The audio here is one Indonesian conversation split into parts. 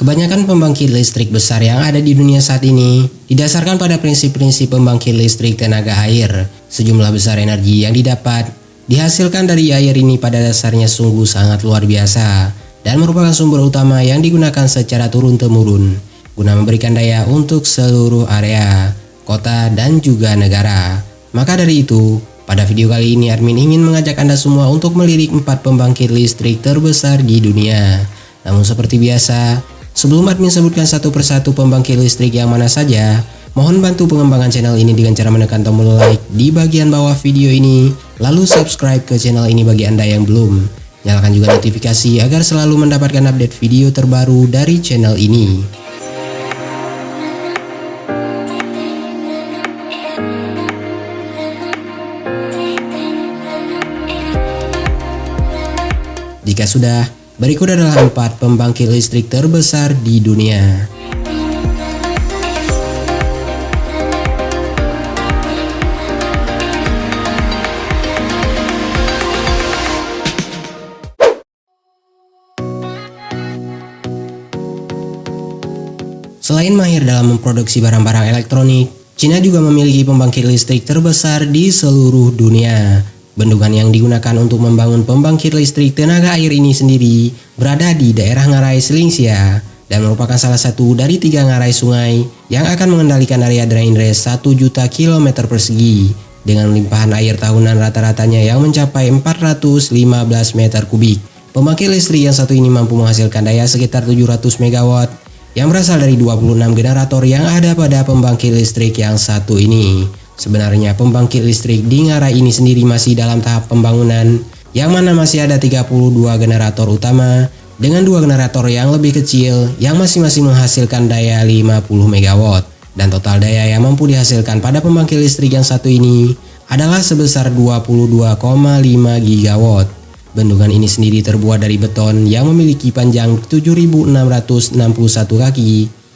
Kebanyakan pembangkit listrik besar yang ada di dunia saat ini didasarkan pada prinsip-prinsip pembangkit listrik tenaga air. Sejumlah besar energi yang dihasilkan dari air ini pada dasarnya sungguh sangat luar biasa dan merupakan sumber utama yang digunakan secara turun-temurun guna memberikan daya untuk seluruh area, kota, dan juga negara. Maka dari itu, pada video kali ini admin ingin mengajak Anda semua untuk melirik 4 pembangkit listrik terbesar di dunia. Namun seperti biasa, sebelum admin sebutkan satu persatu pembangkit listrik yang mana saja, mohon bantu pengembangan channel ini dengan cara menekan tombol like di bagian bawah video ini, lalu subscribe ke channel ini bagi Anda yang belum. Nyalakan juga notifikasi agar selalu mendapatkan update video terbaru dari channel ini. Jika sudah, berikut adalah 4 pembangkit listrik terbesar di dunia. Selain mahir dalam memproduksi barang-barang elektronik, Cina juga memiliki pembangkit listrik terbesar di seluruh dunia. Bendungan yang digunakan untuk membangun pembangkit listrik tenaga air ini sendiri berada di daerah Ngarai Selingsia dan merupakan salah satu dari 3 ngarai sungai yang akan mengendalikan area drain race 1 juta km persegi dengan limpahan air tahunan rata-ratanya yang mencapai 415 meter kubik. Pembangkit listrik yang satu ini mampu menghasilkan daya sekitar 700 MW yang berasal dari 26 generator yang ada pada pembangkit listrik yang satu ini. Sebenarnya pembangkit listrik di Ngarai ini sendiri masih dalam tahap pembangunan, yang mana masih ada 32 generator utama dengan 2 generator yang lebih kecil yang masing-masing menghasilkan daya 50 MW. Dan total daya yang mampu dihasilkan pada pembangkit listrik yang satu ini adalah sebesar 22,5 GW. Bendungan ini sendiri terbuat dari beton yang memiliki panjang 7.661 kaki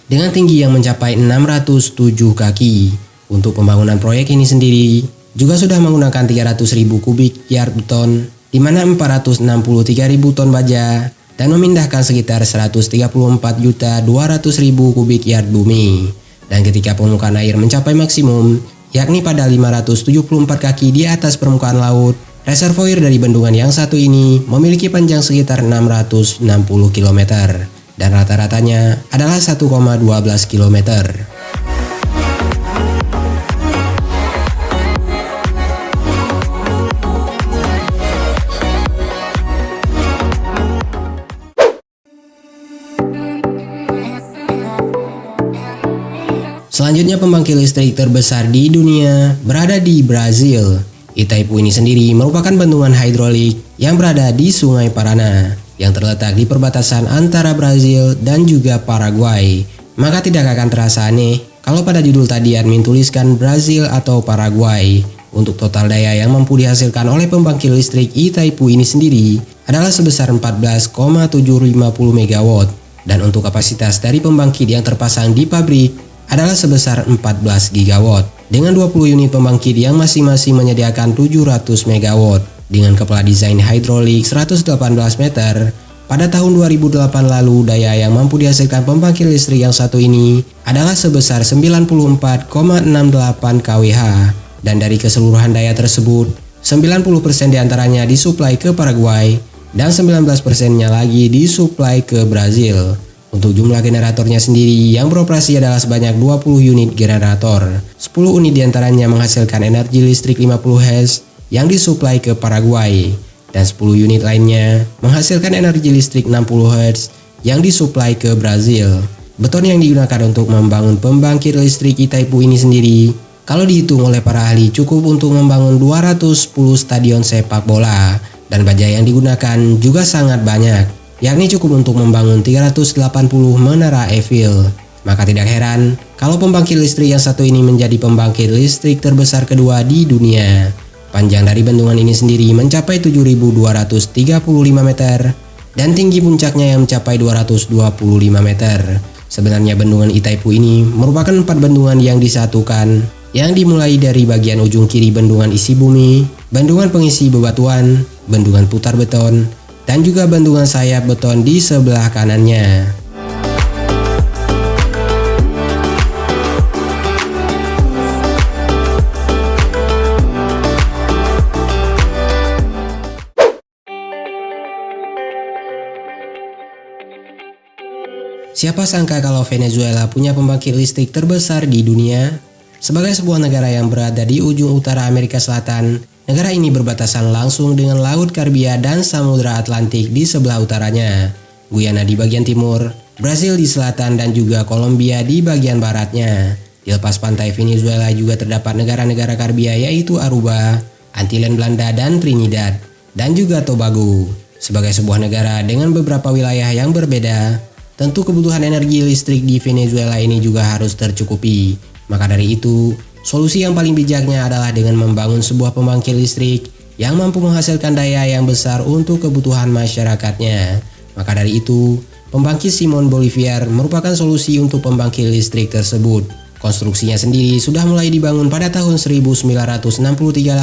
dengan tinggi yang mencapai 607 kaki. Untuk pembangunan proyek ini sendiri juga sudah menggunakan 300.000 kubik yard beton, di mana 463.000 ton baja dan memindahkan sekitar 134.200.000 kubik yard bumi. Dan ketika permukaan air mencapai maksimum, yakni pada 574 kaki di atas permukaan laut, reservoir dari bendungan yang satu ini memiliki panjang sekitar 660 km dan rata-ratanya adalah 1,12 km. Selanjutnya pembangkit listrik terbesar di dunia berada di Brazil. Itaipu ini sendiri merupakan bendungan hidrolik yang berada di Sungai Parana yang terletak di perbatasan antara Brazil dan juga Paraguay. Maka tidak akan terasa aneh kalau pada judul tadi admin tuliskan Brazil atau Paraguay. Untuk total daya yang mampu dihasilkan oleh pembangkit listrik Itaipu ini sendiri adalah sebesar 14,750 MW. Dan untuk kapasitas dari pembangkit yang terpasang di pabrik adalah sebesar 14 GW dengan 20 unit pembangkit yang masing-masing menyediakan 700 MW dengan kepala desain hidrolik 118 meter. Pada tahun 2008 lalu, daya yang mampu dihasilkan pembangkit listrik yang satu ini adalah sebesar 94,68 kWh dan dari keseluruhan daya tersebut 90% diantaranya disuplai ke Paraguay dan 19%-nya lagi disuplai ke Brazil. Untuk jumlah generatornya sendiri yang beroperasi adalah sebanyak 20 unit generator. 10 unit diantaranya menghasilkan energi listrik 50 Hz yang disuplai ke Paraguay dan 10 unit lainnya menghasilkan energi listrik 60 Hz yang disuplai ke Brazil. Beton yang digunakan untuk membangun pembangkit listrik Itaipu ini sendiri kalau dihitung oleh para ahli cukup untuk membangun 210 stadion sepak bola dan baja yang digunakan juga sangat banyak, yakni cukup untuk membangun 380 menara Eiffel. Maka tidak heran kalau pembangkit listrik yang satu ini menjadi pembangkit listrik terbesar kedua di dunia. Panjang dari bendungan ini sendiri mencapai 7.235 meter dan tinggi puncaknya yang mencapai 225 meter. Sebenarnya bendungan Itaipu ini merupakan 4 bendungan yang disatukan, yang dimulai dari bagian ujung kiri bendungan isi bumi, bendungan pengisi bebatuan, bendungan putar beton, dan juga bendungan sayap beton di sebelah kanannya. Siapa sangka kalau Venezuela punya pembangkit listrik terbesar di dunia? Sebagai sebuah negara yang berada di ujung utara Amerika Selatan, negara ini berbatasan langsung dengan Laut Karibia dan Samudra Atlantik di sebelah utaranya, Guyana di bagian timur, Brasil di selatan, dan juga Kolombia di bagian baratnya. Di lepas pantai Venezuela juga terdapat negara-negara Karibia yaitu Aruba, Antillen Belanda, dan Trinidad, dan juga Tobago. Sebagai sebuah negara dengan beberapa wilayah yang berbeda, tentu kebutuhan energi listrik di Venezuela ini juga harus tercukupi. Maka dari itu, solusi yang paling bijaknya adalah dengan membangun sebuah pembangkit listrik yang mampu menghasilkan daya yang besar untuk kebutuhan masyarakatnya. Maka dari itu, pembangkit Simon Bolivar merupakan solusi untuk pembangkit listrik tersebut. Konstruksinya sendiri sudah mulai dibangun pada tahun 1963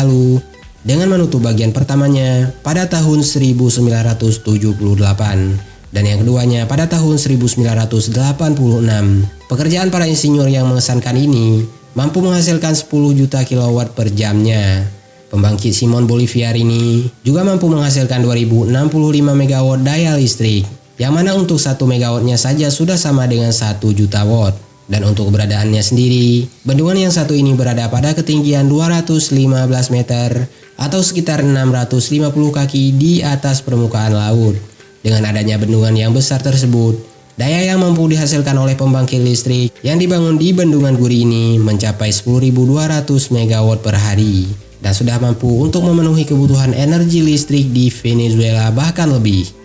lalu, dengan menutup bagian pertamanya pada tahun 1978 dan yang keduanya pada tahun 1986. Pekerjaan para insinyur yang mengesankan ini mampu menghasilkan 10 juta kilowatt per jamnya. Pembangkit Simon Bolivar ini juga mampu menghasilkan 2065 megawatt daya listrik, yang mana untuk 1 megawattnya saja sudah sama dengan 1 juta watt. Dan untuk keberadaannya sendiri, bendungan yang satu ini berada pada ketinggian 215 meter atau sekitar 650 kaki di atas permukaan laut. Dengan adanya bendungan yang besar tersebut, daya yang mampu dihasilkan oleh pembangkit listrik yang dibangun di Bendungan Guri ini mencapai 10.200 megawatt per hari dan sudah mampu untuk memenuhi kebutuhan energi listrik di Venezuela bahkan lebih.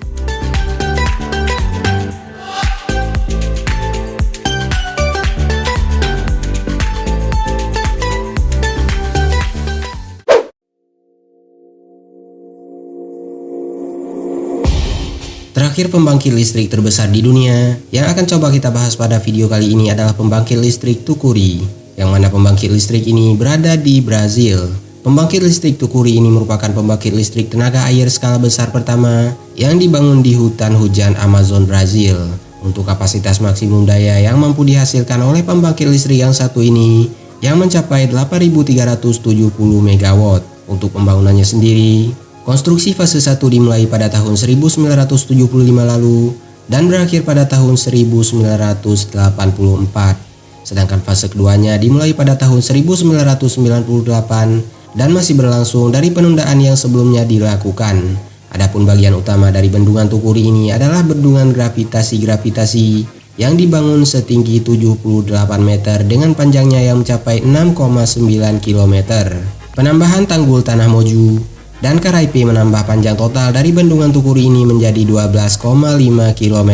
Terakhir, pembangkit listrik terbesar di dunia yang akan coba kita bahas pada video kali ini adalah pembangkit listrik Tucuri, yang mana pembangkit listrik ini berada di Brazil. Pembangkit listrik Tucuri ini merupakan pembangkit listrik tenaga air skala besar pertama yang dibangun di hutan hujan Amazon Brazil. Untuk kapasitas maksimum daya yang mampu dihasilkan oleh pembangkit listrik yang satu ini yang mencapai 8.370 megawatt. Untuk pembangunannya sendiri, konstruksi fase 1 dimulai pada tahun 1975 lalu dan berakhir pada tahun 1984. Sedangkan fase keduanya dimulai pada tahun 1998 dan masih berlangsung dari penundaan yang sebelumnya dilakukan. Adapun bagian utama dari bendungan Tucuri ini adalah bendungan gravitasi-gravitasi yang dibangun setinggi 78 meter dengan panjangnya yang mencapai 6,9 km. Penambahan tanggul Tanah Moju dan Karaipe menambah panjang total dari bendungan Tucuri ini menjadi 12,5 km.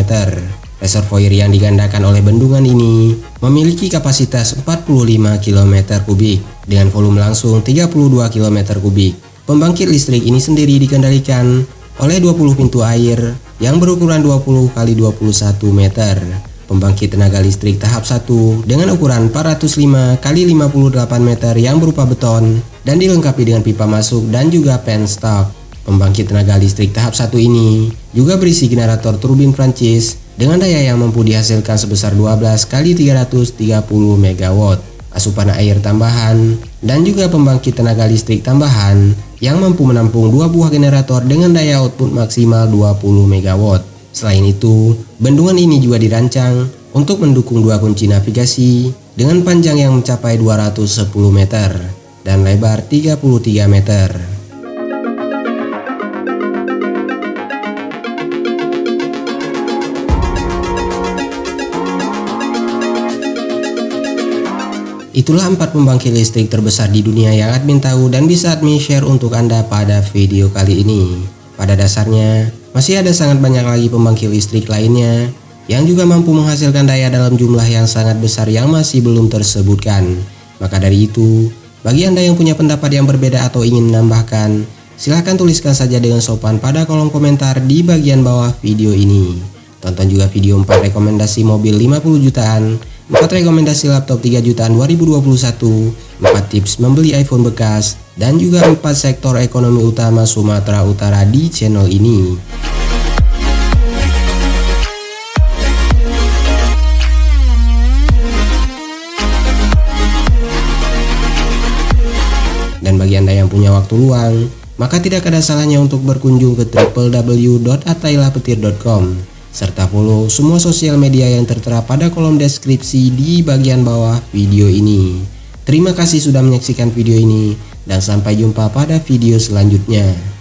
Reservoir yang digandakan oleh bendungan ini memiliki kapasitas 45 km kubik dengan volume langsung 32 km kubik. Pembangkit listrik ini sendiri dikendalikan oleh 20 pintu air yang berukuran 20 x 21 meter. Pembangkit tenaga listrik tahap 1 dengan ukuran 405 x 58 meter yang berupa beton dan dilengkapi dengan pipa masuk dan juga penstock. Pembangkit tenaga listrik tahap 1 ini juga berisi generator turbin Prancis dengan daya yang mampu dihasilkan sebesar 12 x 330 megawatt, asupan air tambahan, dan juga pembangkit tenaga listrik tambahan yang mampu menampung 2 buah generator dengan daya output maksimal 20 megawatt. Selain itu, bendungan ini juga dirancang untuk mendukung 2 kunci navigasi dengan panjang yang mencapai 210 meter dan lebar 33 meter. Itulah 4 pembangkit listrik terbesar di dunia yang admin tahu dan bisa admin share untuk Anda pada video kali ini. Pada dasarnya, masih ada sangat banyak lagi pembangkit listrik lainnya yang juga mampu menghasilkan daya dalam jumlah yang sangat besar yang masih belum tersebutkan. Maka dari itu, bagi Anda yang punya pendapat yang berbeda atau ingin menambahkan, silahkan tuliskan saja dengan sopan pada kolom komentar di bagian bawah video ini. Tonton juga video 4 rekomendasi mobil 50 jutaan, 4 rekomendasi laptop 3 jutaan 2021, 4 tips membeli iPhone bekas, dan juga 4 sektor ekonomi utama Sumatera Utara di channel ini. Dan bagi Anda yang punya waktu luang, maka tidak ada salahnya untuk berkunjung ke www.atailahpetir.com serta follow semua sosial media yang tertera pada kolom deskripsi di bagian bawah video ini. Terima kasih sudah menyaksikan video ini dan sampai jumpa pada video selanjutnya.